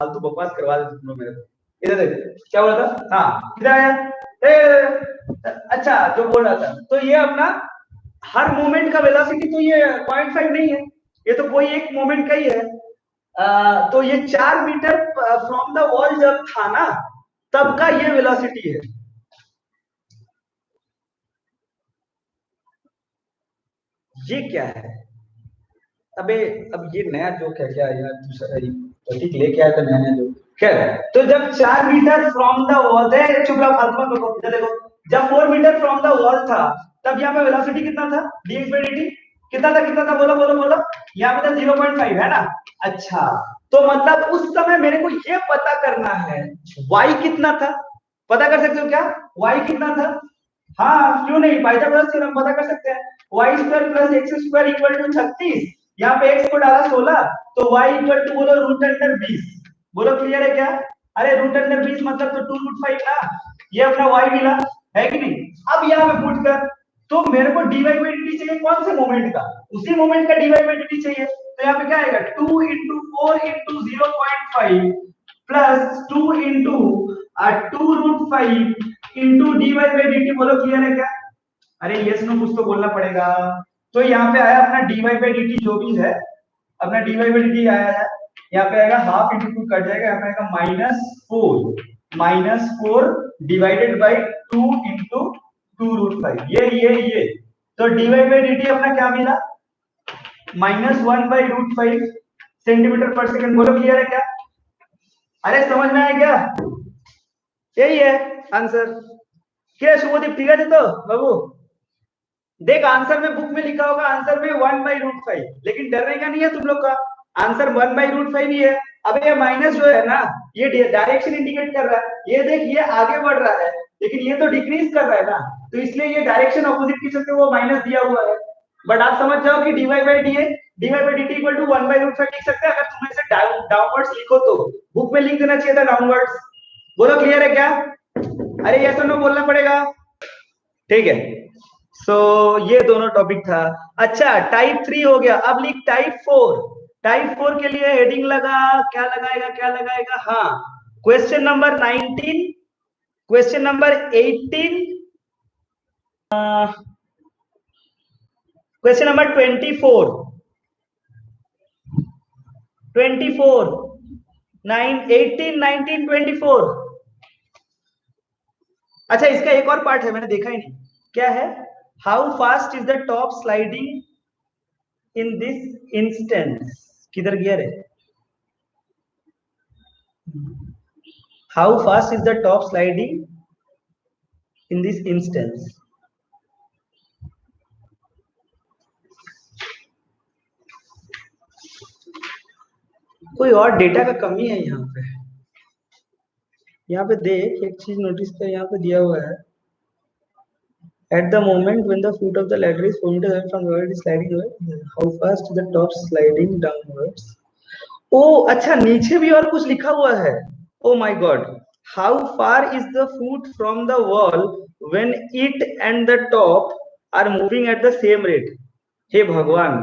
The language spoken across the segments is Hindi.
फालतू बकवास करवा देते तुम लोग मेरे को। इधर देख क्या बोला था, हाँ इधर आया। अच्छा जो बोल रहा था, तो ये अपना हर मोमेंट का वेलोसिटी तो ये 0.5 नहीं है, ये तो कोई एक मोमेंट का ही है। तो ये 4 मीटर फ्रॉम द वॉल जब था ना, तब का ये वेलोसिटी है। ये क्या है? अबे अब ये नया जोक है क्या यार, दूसरा टॉपिक लेके आया था नया नया जोक। खैर, तो जब 4 मीटर फ्रॉम द वॉल है, चुप रहो फालतू मत बको, इधर देखो। जब 4 मीटर फ्रॉम द वॉल था, तब यहाँ पे वेलोसिटी कितना था, dx by dt कितना था, बोलो बोलो बोलो। यहाँ पे था 0.5 है ना। अच्छा, तो मतलब उस समय मेरे को ये पता करना है y कितना था। पता कर सकते हो क्या, y कितना था? हाँ क्यों नहीं, पाइथागोरस थ्योरम पता कर सकते हैं। Y square plus x square equal to 36, यहाँ पे x को डाला 16, तो y इक्वल टू बोलो रूट अंडर 20। बोलो क्लियर है क्या? अरे रूट अंडर 20 मतलब तो 2√5 ना, ये अपना y मिला है कि नहीं। अब यहाँ पे पुट कर, तो मेरे को dy बाई dt चाहिए कौन से मोमेंट का, उसी मोमेंट का dy बाई dt चाहिए। तो यहाँ पे क्या आएगा, 2 into 4 into 0.5 plus 2 into 2√5 into dy by dt। बोलो क्लियर है क्या? अरे यस नो कुछ तो बोलना पड़ेगा। तो यहाँ पे आया अपना dy बाई dt जो भी है, अपना dy बाई dt आया है। यहाँ पे आएगा हाफ इंटू टू कट जाएगा, यहाँ पे आएगा -4 डिवाइडेड बाई 2 इंटू 2√5। ये तो dy बाई dt अपना क्या मिला, -1/√5 सेंटीमीटर पर सेकंड। बोलो क्लियर है क्या? अरे समझ में आया क्या? यही है आंसर। क्या शुभदीप ठीक है तो बाबू देख, आंसर में बुक में लिखा होगा आंसर में 1/√5, लेकिन डरने का नहीं है तुम लोग का, आंसर 1/√5 ही है। अब ये माइनस जो है ना, ये डायरेक्शन इंडिकेट कर रहा है, ये देख ये आगे बढ़ रहा है, लेकिन ये तो डिक्रीज कर रहा है ना, तो इसलिए ये डायरेक्शन ऑपोजिट की चलते वो माइनस दिया हुआ है। बट आप समझ जाओ कि dy by dt equal to 1/√5 लिख सकते हैं, अगर तुम इसे डाउनवर्ड्स लिखो तो। बुक में लिख देना चाहिए था डाउनवर्ड्स। बोलो क्लियर है क्या? अरे यस और नो बोलना पड़ेगा, ठीक है। सो ये दोनों टॉपिक था। अच्छा टाइप 3 हो गया, अब लिख टाइप 4। टाइप 4 के लिए हेडिंग लगा, क्या लगाएगा क्या लगाएगा, हाँ question number 19, question number 18, question number 24, 24, 9, 18, 19, 24। अच्छा इसका एक और पार्ट है, मैंने देखा ही नहीं, क्या है, how fast is the top sliding in this instance. किधर गया रे, how fast is the top sliding in this instance. कोई और डेटा का कमी है यहाँ पे। यहाँ पे देख एक चीज नोटिस कर, यहाँ पे दिया हुआ है at the moment when the foot of the ladder is pointed away from where it is sliding away, how fast the top sliding downwards। ओ अच्छा नीचे भी और कुछ लिखा हुआ है, oh my god, how far is the foot from the wall when it and the top are moving at the same rate. हे भगवान,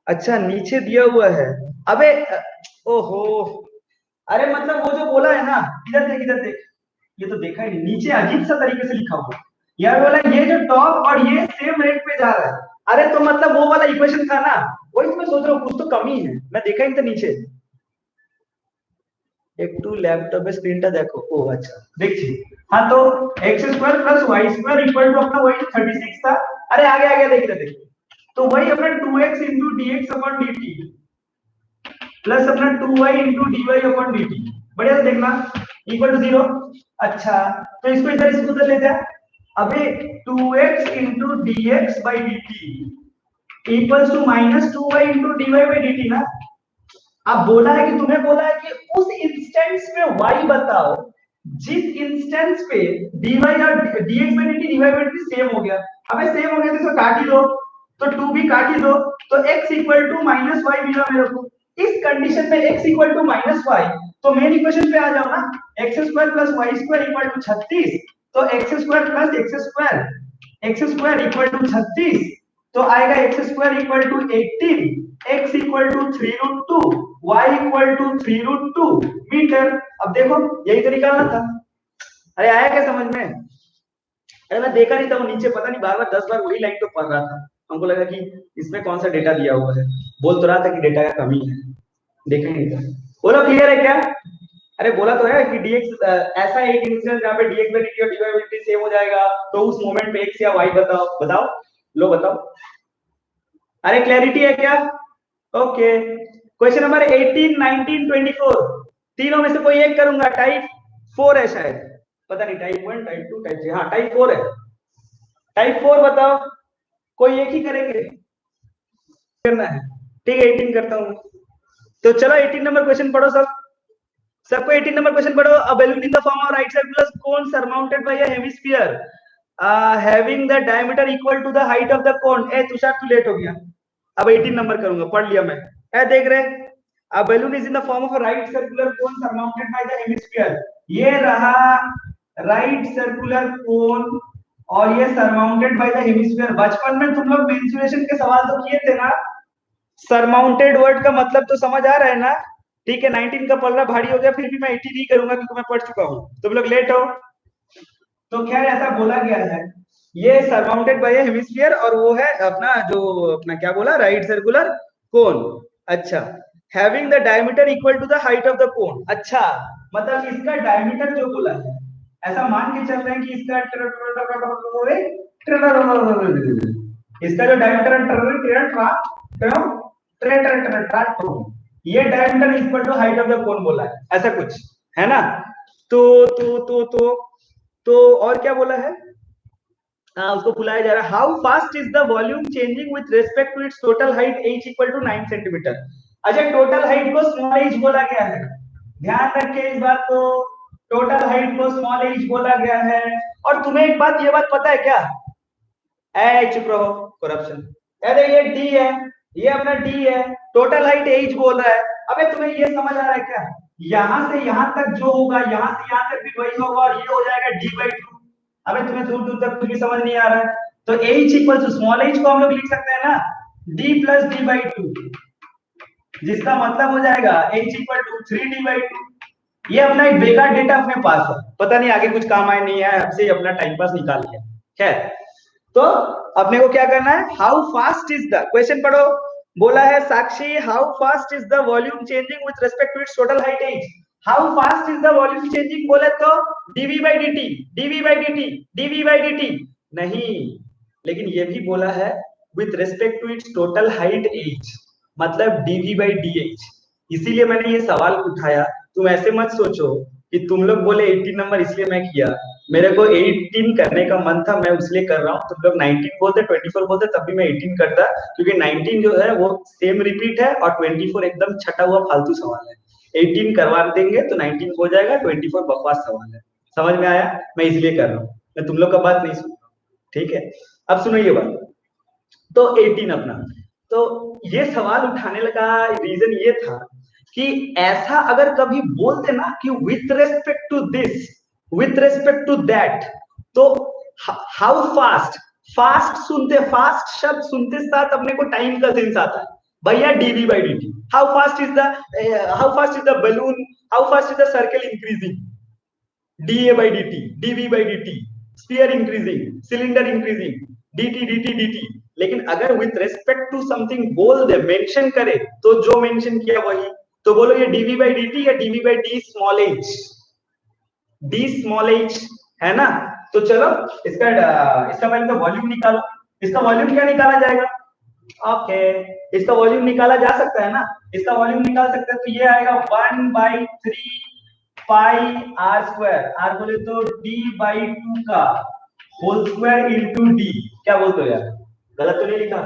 अच्छा नीचे दिया हुआ है। अबे ओहो, अरे मतलब वो जो बोला है ना, इधर देख, ये तो देखा ही नहीं, नीचे अजीब सा तरीके से लिखा हुआ यार, बोला ये जो टॉप और ये सेम रेट पे जा रहा है। अरे तो मतलब वो वाला इक्वेशन था ना, वही तो मैं सोच रहा हूँ कुछ तो कमी है, मैं देखा ही तो नीचे। একটু ল্যাপটপে স্ক্রিনটা দেখো, ও আচ্ছা দেখছি। हाँ तो x square plus y square equal to अपना वही 36 था। अरे आगे आगे देख रहे थे, तो वही अपना 2x into d x upon d t plus अपना 2y into d y upon d t, बढ़िया से देखना, इक्वल टू 0। अच्छा तो इसको इधर इसको उधर ले जा, अबे 2x into d x by d t equals to -2y into d y by d t ना। अब बोला है कि तुम्हें बोला है कि उस इंस्टेंस में y बताओ जिस इंस्टेंस पे dy और dx by dt dy by dt same हो गया। अबे सेम हो गया तो इसको काट ही दो, तो 2 भी काट ही दो, तो x इक्वल टू -y मिला मेरे को। इस कंडीशन में x इक्वल टू -y, तो मेन इक्वेशन पे आ जाओ ना, x square plus y square equal to 36, तो x square plus x square equal to 36, तो आएगा x square equal to 18, x equal to 3√2, y equal to 3√2 metre. अब देखो यही तो निकालना था। अरे आया क्या समझ में? अरे मैं देखा नहीं था, वो नीचे पता नहीं बार बार 10 बार वही लाइन तो पढ़ रहा था। हमको लगा कि इसमें कौन सा डेटा दिया हुआ है, बोल तो रहा था कि डेटा का कमी है, देखा नहीं था। बोलो क्लियर है क्या? अरे बोला तो है कि dx ऐसा एक इंस्टेंस जहाँ पे dx बाई dt और dy बाई dt सेम हो जाएगा, तो उस मोमेंट पे x या y बताओ बताओ, लो बताओ। अरे क्लैरिटी है क्या? ओके। क्वेश्चन नंबर 18, 19, 24 तीनों में से कोई एक करूंगा। टाइप 4 है शायद, पता नहीं टाइप 1 टाइप 2 टाइप 3, हाँ टाइप 4 है। टाइप 4 बताओ, कोई एक ही करेंगे, करना है। ठीक है 18 करता हूँ। तो चलो 18 नंबर क्वेश्चन पढ़ो सब। सबको 18 नंबर क्वेश्चन पढ़ो। अ balloon in the form of right circular cone surmounted by a hemisphere having the diameter equal to the height of the cone। ए तुषार तू लेट हो गया। अब 18 नंबर करूंगा, पढ़ लिया मैं। ए देख रहे, a balloon is in the form of a right circular cone surmounted by the hemisphere। ये रहा right circular cone और ये surmounted by the hemisphere। बचपन में तुम लोग मेंसुरेशन के सवाल तो किए थे ना? सरमाउंटेड वर्ड का मतलब तो समझ आ रहा है ना? ठीक है 19 का पलड़ा भारी हो गया, फिर भी मैं 18 ही करूंगा क्योंकि मैं पढ़ चुका हूं। तुम लोग लेट हो। तो खैर ऐसा बोला गया है, ये सरमाउंटेड बाय हेमिस्फीयर और वो है अपना जो अपना क्या बोला, राइट सर्कुलर कोन। अच्छा, having the diameter equal to the height of the cone. अच्छा, मतलब इसका डायमीटर जो बोला है, ऐसा मान के चल रहे हैं कि इसका इसका जो डायमीटर ये diameter equal to height of the cone बोला है, ऐसा कुछ है ना? तो और क्या बोला है? उसको बुलाया जा रहा है। How fast is the volume changing with respect to its total height h equal to 9 centimetre. अच्छा, टोटल हाइट को स्मॉल h बोला गया है, ध्यान रखिए इस बात को। टोटल हाइट को स्मॉल h बोला गया है। और तुम्हें एक बात, ये बात पता है क्या? चुप रहो, करप्शन। अरे ये d है, ये अपना d है, टोटल हाइट h बोल रहा है। अबे तुम्हें ये समझ आ रहा है क्या? यहां से यहां तक जो होगा, यहां से यहां तक भी वही होगा और ये हो जाएगा d/2। अबे तुम्हें दूर दूर तक कुछ भी समझ नहीं आ रहा है? तो h equal to small h को हम लोग लिख सकते हैं ना, d प्लस d/2, जिसका मतलब हो जाएगा h इक्वल टू 3d/2। ये अपना एक बेकार डेटा अपने पास है, पता नहीं आगे कुछ काम आए नहीं है, आपसे अपना टाइम पास निकाल लिया। खैर, तो अपने को क्या करना है? How fast is the, question पढ़ो। बोला है Sakshi, how fast is the volume changing with respect to its total height h। How fast is the volume changing बोले तो dv by dt, dv by dt, dv by dt नहीं, लेकिन ये भी बोला है with respect to its total height h, मतलब dv by dh। इसीलिए मैंने ये सवाल उठाया। तुम ऐसे मत सोचो कि तुम लोग बोले 18 नंबर इसलिए मैं किया, मेरे को 18 करने का मन था, मैं उसलिए कर रहा हूँ। तुम लोग 19 बोलते, 24 बोलते, तब भी मैं 18 करता, क्योंकि 19 जो है वो सेम रिपीट है और 24 एकदम छटा हुआ फालतू सवाल है। 18 करवा देंगे तो 19 हो जाएगा, 24 बकवास सवाल है। समझ में आया? मैं इसलिए कर रहा हूँ, मैं तुम लोग का बात नहीं सुन रहा हूँ। ठीक है, अब सुनो ये बात। तो 18 अपना, तो ये सवाल उठाने लगा रीजन ये था कि ऐसा अगर कभी बोलते ना कि with respect to this, with respect to that, तो हाउ फास्ट, फास्ट सुनते, फास्ट शब्द सुनते साथ अपने को टाइम का सेंस आता है भैया, d v by. How fast is the, how fast is the balloon, how fast is the circle increasing, dA by dt, dV by dt, sphere increasing, cylinder increasing, dt dt dt। लेकिन अगर विथ रेस्पेक्ट टू समथिंग बोल दे, मेंशन करे, तो जो मेंशन किया वही। तो बोलो ये dV by dt या dV by d small h, d small h है ना? तो चलो इसका इसका पहले तो वॉल्यूम निकालो। इसका वॉल्यूम क्या निकाला जाएगा? ओके, इसका वॉल्यूम निकाला जा सकता है ना? इसका वॉल्यूम निकाल सकते हैं, तो ये आएगा 1/3 पाई आर स्क्वायर, आर बोले तो d/2 का होल स्क्वायर इंटू डी। क्या बोलते हो यार, गलत तो नहीं लिखा?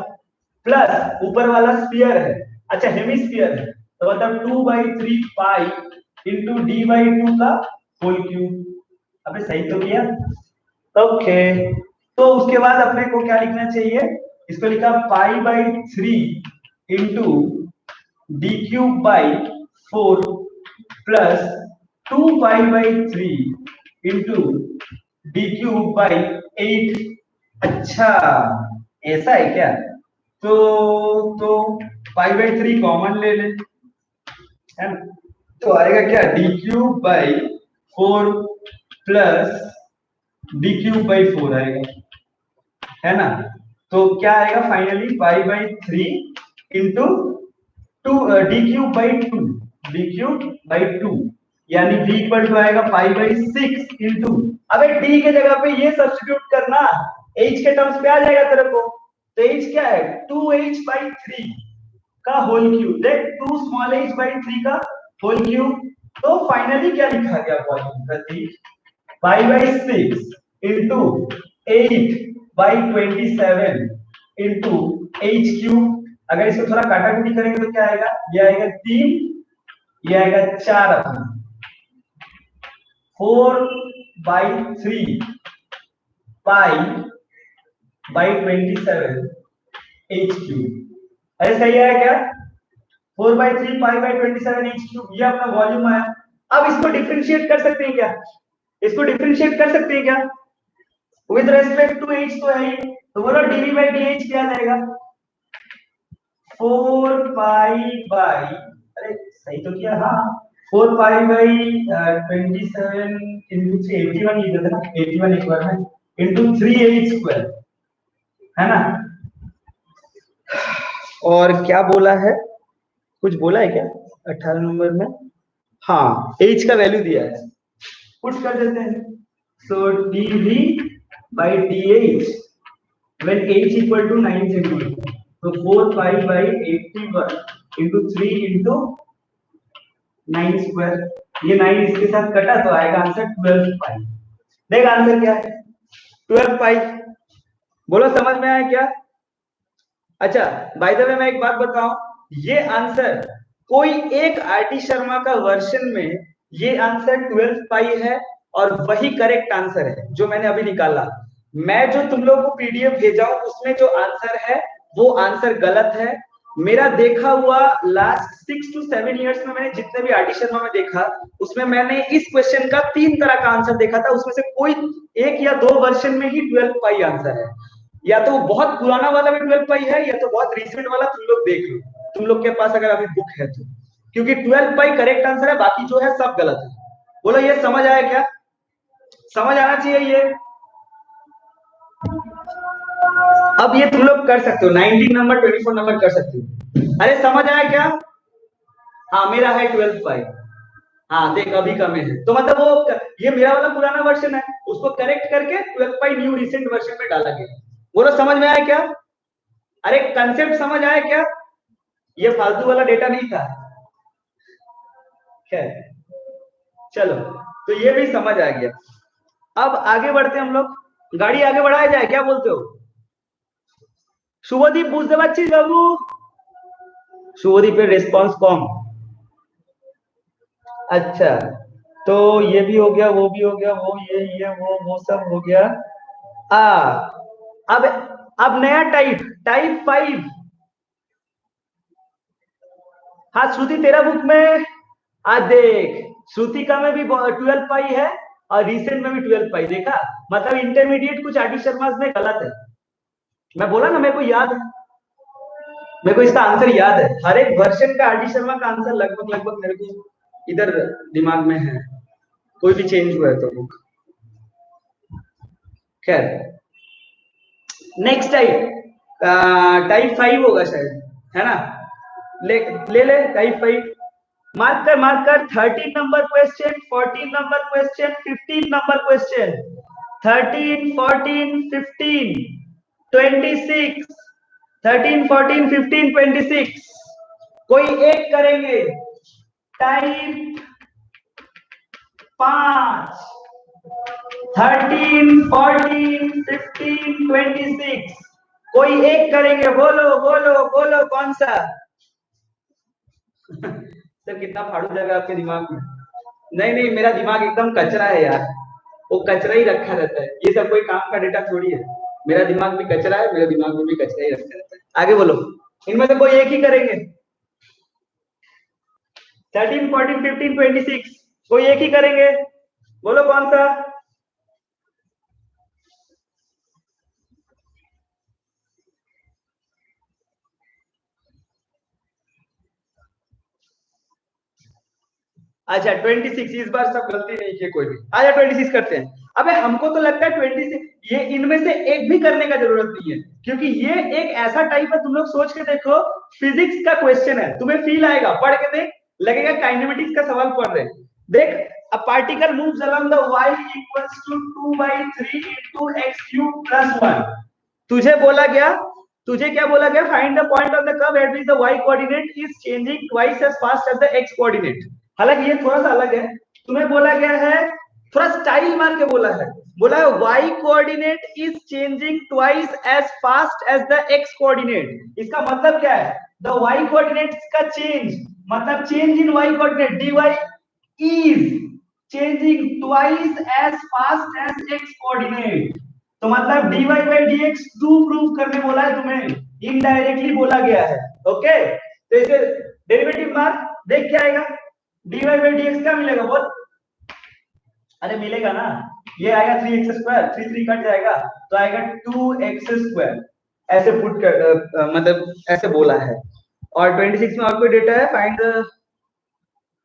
प्लस ऊपर वाला स्फीयर है, अच्छा हेमिस्फीयर है, तो मतलब 2/3 पाई इंटू d/2 का होल क्यूब। अबे सही तो किया। ओके, तो उसके बाद अपने को क्या लिखना चाहिए? इसको लिखा पाई/3 into d³/4 plus 2π/3 into d³/8। अच्छा, ऐसा है क्या? तो π/3 कॉमन ले ले, है ना, तो आएगा क्या d³/4 प्लस d³/4 आएगा, है ना। तो क्या आएगा finally π/3 into two d³/2, d³/2 यानी v इक्वल टू आएगा π/6 इंटू, अबे d के जगह पे ये सब्स्टिट्यूट करना, h के टर्म्स पे आ जाएगा तेरे को, तो h क्या है 2h/3 का होल क्यूब, देख 2 स्मॉल h/3 का होल क्यूब। तो फाइनली क्या लिखा गया वॉल्यूम प्रतीक π/6 इंटू 8/27 इंटू h³। अगर इसको थोड़ा काटाकुटी करेंगे तो क्या आएगा, ये आएगा 3, ये आएगा 4 अपना 4/3 π/27 h³। अरे सही है क्या, 4/3 π/27 h³, ये अपना वॉल्यूम आया। अब इसको डिफरेंशिएट कर सकते हैं क्या, इसको डिफरेंशिएट कर सकते हैं क्या, विद रेस्पेक्ट टू h तो है ही, तो बोलो dv/dh क्या जाएगा 4π अरे सही तो किया, हाँ 4π/27 इंटू 81 लिख देते ना, 81 एक बार में इंटू 3h², है ना। और क्या बोला है, कुछ बोला है क्या 18 नंबर में, हाँ h का वैल्यू दिया है, पुट कर देते हैं। सो dv/dh when h equal to 9 centimeter, तो 4π/81 इंटू 3 इंटू 9², ये 9 इसके साथ कटा तो आएगा आंसर 12π। देख आंसर क्या है 12π, बोलो समझ में आया क्या। अच्छा बाय द वे मैं एक बात बताऊं, ये आंसर कोई एक आरटी शर्मा का वर्जन में ये आंसर 12π है, और वही करेक्ट आंसर है जो मैंने अभी निकाला। मैं जो तुम लोग को पीडीएफ भेजा हूं उसमें जो आंसर है वो आंसर गलत है। मेरा देखा हुआ लास्ट 6 to 7 इयर्स में मैंने जितने भी आरटी शर्मा में देखा, उसमें मैंने इस क्वेश्चन का 3 तरह का आंसर देखा था, उसमें से कोई एक या दो वर्जन में ही 12π आंसर है। या तो बहुत पुराना वाला भी 12π है, या तो बहुत रिसेंट वाला तुम लोग देख लो, तुम लोग के पास अगर अभी बुक है तो, क्योंकि 12π करेक्ट आंसर है, बाकी जो है सब गलत है। बोलो ये समझ आया क्या, समझ आना चाहिए ये। अब ये तुम लोग कर सकते हो 19 नंबर 24 नंबर कर सकते हो। अरे समझ आया क्या, हाँ मेरा है 12π, हाँ देख अभी का में है, तो मतलब वो ये मेरा वाला पुराना वर्जन है, उसको करेक्ट करके 12π न्यू रिसेंट वर्जन में डाला गया। बोलो समझ में आया क्या, अरे कंसेप्ट समझ आया क्या, ये फालतू वाला डेटा नहीं था। खैर चलो, तो ये भी समझ आ गया। अब आगे बढ़ते हम लोग, गाड़ी आगे बढ़ाया जाए, क्या बोलते हो। শুভদীপ বুঝতে পারছিস বাবু, শুভদীপের রেসপন্স कम। अच्छा तो ये भी हो गया, वो भी हो गया, वो ये वो सब हो गया। आ अब नया टाइप, टाइप 5। हाँ श्रुति तेरा बुक में आज देख, श्रुतिका में भी 12π है और रिसेंट में भी 12π, देखा मतलब इंटरमीडिएट कुछ आरटी शर्मा में गलत है। मैं बोला ना मेरे को याद है, मेरे को इसका आंसर याद है, हर एक वर्षन का आरटी शर्मा का आंसर लगभग लगभग मेरे को इधर दिमाग में है, कोई भी चेंज हुआ है तो बुक। खैर नेक्स्ट टाइप टाइप 5 होगा शायद, है ना। ले टाइप 5, मार्क कर 13 number question, 14 number question, 15 number question, 13 14 15 26, 13 14 15 26, कोई एक करेंगे। टाइप 5 13 14 15 26, कोई एक करेंगे, बोलो बोलो बोलो कौन सा। सर कितना फाड़ू जगह आपके दिमाग में, नहीं नहीं मेरा दिमाग एकदम कचरा है यार, वो कचरा ही रखा रहता है, ये सब कोई काम का डेटा थोड़ी है। मेरा दिमाग भी कचरा है, मेरे दिमाग में भी कचरा ही रखा रहता है। आगे बोलो, इनमें से कोई एक ही करेंगे। 13 14 15 26, कोई एक ही करेंगे, बोलो कौन सा। अच्छा 26, इस बार सब गलती नहीं की कोई भी। अच्छा 26 करते हैं। अबे हमको तो लगता है 26 ये इनमें से एक भी करने का जरूरत नहीं है, क्योंकि ये एक ऐसा टाइप है, तुम लोग सोच के देखो, फिजिक्स का क्वेश्चन है, तुम्हें फील आएगा, पढ़ के देख, लगेगा काइनेमेटिक्स का सवाल पढ़ रहे हैं। देख, a particle moves along the y equals to 2 by 3 into x cube plus 1। तुझे बोला गया, तुझे क्या बोला गया, find the point on the curve at which the y coordinate is changing twice as fast as the x coordinate. हालांकि ये थोड़ा सा अलग है, तुम्हें बोला गया है, थोड़ा स्टाइल मार के बोला है, बोला है y coordinate is changing twice as fast as the x coordinate. इसका मतलब क्या है, द y कोऑर्डिनेट का चेंज, मतलब change in y coordinate dy is changing twice as fast as x coordinate। तो मतलब dy by dx to prove करने बोला है तुम्हें, इनडायरेक्टली बोला गया है। ओके, तो इसे डेरिवेटिव मार, देख क्या आएगा, dy by dx क्या मिलेगा बोल, अरे मिलेगा ना, ये आएगा 3x स्क्वायर, 3 कट जाएगा तो आएगा 2x स्क्वायर। ऐसे पुट कर मतलब ऐसे बोला है। और 26 में और कोई डेटा है, फाइंड,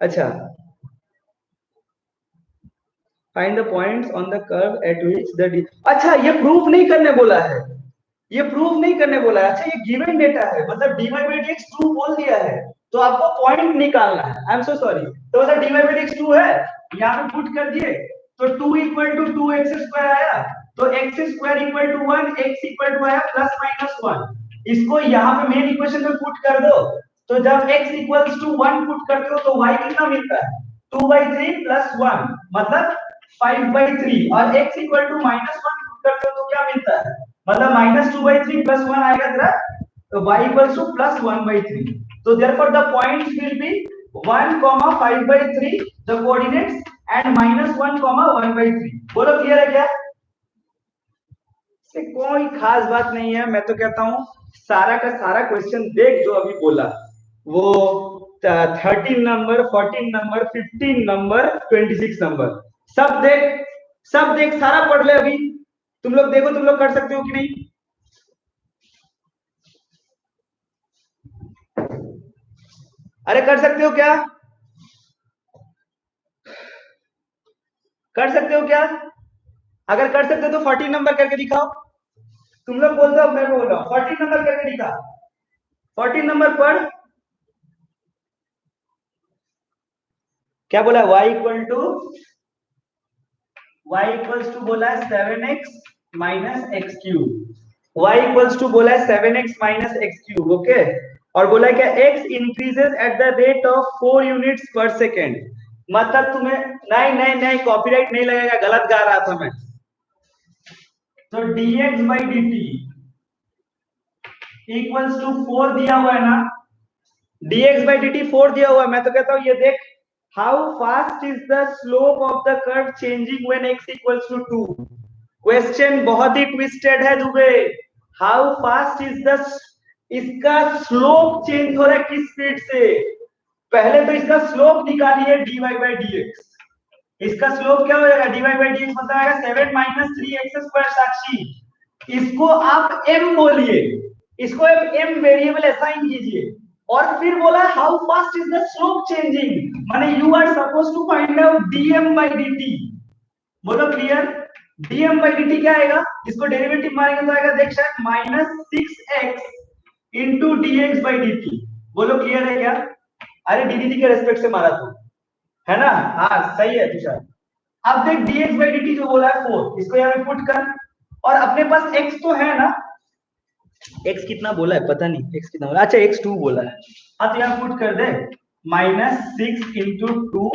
अच्छा, find the points on the curve at which the, अच्छा ये प्रूफ नहीं करने बोला है, ये प्रूफ नहीं करने बोला है। अच्छा ये गिवन डेटा है, मतलब dy by dx ट्रू बोल दिया है, तो आपको पॉइंट निकालना है। आई एम सो सॉरी, तो मतलब dy by dx ट्रू है, यहाँ पे पुट कर दिए, तो 2 इक्वल टू 2x स्क्वायर आया, तो x square equal to 1, x equal to आया प्लस माइनस 1। इसको यहाँ पे मेन इक्वेशन में पुट कर दो, तो जब x इक्वल्स टू 1 पुट करते हो तो y कितना मिलता है, 2/3 प्लस 1 मतलब 5/3, और x equal to minus 1 put करते हो तो क्या मिलता है, मतलब -2/3 प्लस 1 आएगा तेरा, तो y इक्वल्स टू प्लस 1/3। तो therefore the points will be 1, 5/3 the coordinates and -1, 1/3। बोलो क्लियर है क्या, से कोई खास बात नहीं है। मैं तो कहता हूं सारा का सारा क्वेश्चन देख जो अभी बोला, वो 13 नंबर, 14 नंबर, 15 नंबर, 26 नंबर, सब देख, सब देख, सारा पढ़ ले अभी। तुम लोग देखो, तुम लोग कर सकते हो कि नहीं, अरे कर सकते हो क्या, कर सकते हो क्या, अगर कर सकते हो तो 14 नंबर करके दिखाओ। तुम लोग बोलते हो, मैं बोल रहा हूँ 14 नंबर करके दिखा, 14 नंबर पर क्या बोला, y इक्वल्स टू बोला है 7x minus x cube, y equals to बोला है 7x minus x cube. Okay, और बोला है क्या, x increases at the rate of 4 units पर सेकेंड। मतलब तुम्हें, नहीं नहीं नहीं, कॉपीराइट नहीं लगेगा, गलत गा रहा था मैं। तो dx by dt equals to 4 दिया हुआ है ना, dx by dt 4 दिया हुआ है। मैं तो कहता हूं ये देख, how fast is the slope of the curve changing when x equals to 2। Question बहुत ही ट्विस्टेड है Dubey. How fast is the, इसका स्लोप चेंज हो रहा है किस स्पीड से, पहले तो इसका स्लोप निकालिए dy by dx। इसका स्लोप क्या हो जाएगा, dy by dx मतलब आएगा 7 माइनस 3x स्क्वायर। साक्षी, इसको आप m बोलिए, इसको आप m वेरिएबल असाइन कीजिए, और फिर बोला how fast is the slope changing, माने you are supposed to find out dm by dt। बोलो क्लियर, dm by dt क्या आएगा, इसको डेरिवेटिव मारेंगे तो आएगा, देख शायद -6x into dx by dt। बोलो क्लियर है क्या, अरे dt के रेस्पेक्ट से मारा तू, है ना, हाँ सही है तुषार। अब देख dx by dt जो बोला है 4, इसको यहाँ पे पुट कर, और अपने पास x तो है ना, x कितना बोला है पता नहीं, x कितना बोला, अच्छा x2 बोला है, हाँ तो यहाँ पुट कर दे, -6 into 2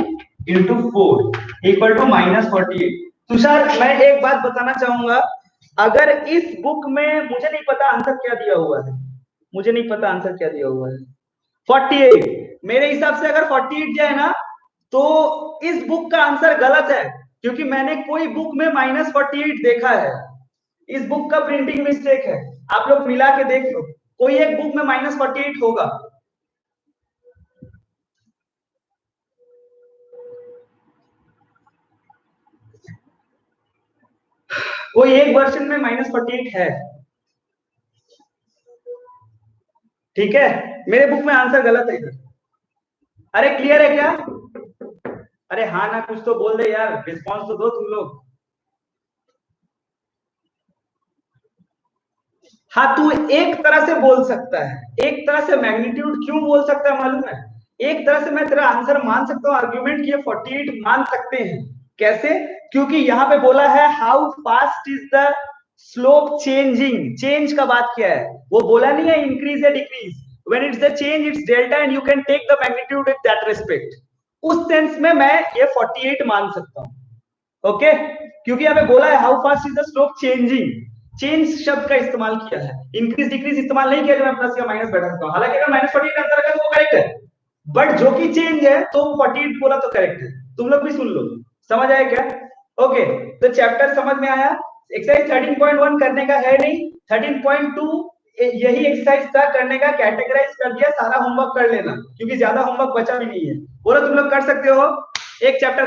into 4 equal to -48। Tushar मैं एक बात बताना चाहूंगा, अगर इस बुक में, मुझे नहीं पता आंसर क्या दिया हुआ है, मुझे नहीं पता आंसर क्या दिया हुआ है, 48, मेरे हिसाब से अगर 48 जाए ना, तो इस बुक का आंसर गलत है, क्योंकि मैंने कोई बुक में -48 देखा है, इस बुक का प्रिंटिंग मिस्टेक है। आप लोग मिला के देख लो, कोई एक बुक में -48 होगा, कोई एक वर्जन में -48 है, ठीक है, मेरे बुक में आंसर गलत है इधर। अरे क्लियर है क्या, अरे हाँ ना कुछ तो बोल दे यार, रिस्पॉन्स तो दो तुम लोग। हाँ तू एक तरह से बोल सकता है, एक तरह से मैग्नीट्यूड क्यों बोल सकता है मालूम है? एक तरह से मैं तेरा आंसर मान सकता हूँ, आर्ग्यूमेंट किए 48 मान सकते हैं। कैसे? क्योंकि यहाँ पे बोला है how fast is the slope changing, change का बात किया है, वो बोला नहीं है इंक्रीज या decrease. When it's the change it's delta and you can take the magnitude in that respect. उस सेंस में मैं ये 48 मान सकता हूँ। ओके, क्योंकि यहाँ पे बोला है how fast is the slope changing, change शब्द का इस्तेमाल किया है, इंक्रीज डिक्रीज इस्तेमाल नहीं किया जो मैं प्लस या माइनस बैठा सकता हूँ। हालांकि अगर माइनस 48 आंसर है तो वो करेक्ट है, बट जो कि चेंज है तो 48 बोला तो करेक्ट है। तुम लोग भी सुन लो, समझ आया क्या? ओके, तो चैप्टर समझ में आया। एक्सरसाइज 13.1 करने का है नहीं, 13.2 यही एक्सरसाइज था करने का, कैटेगराइज कर दिया, सारा होमवर्क कर लेना क्योंकि ज्यादा होमवर्क बचा भी नहीं है। बोलो तुम लोग कर सकते हो, एक चैप्टर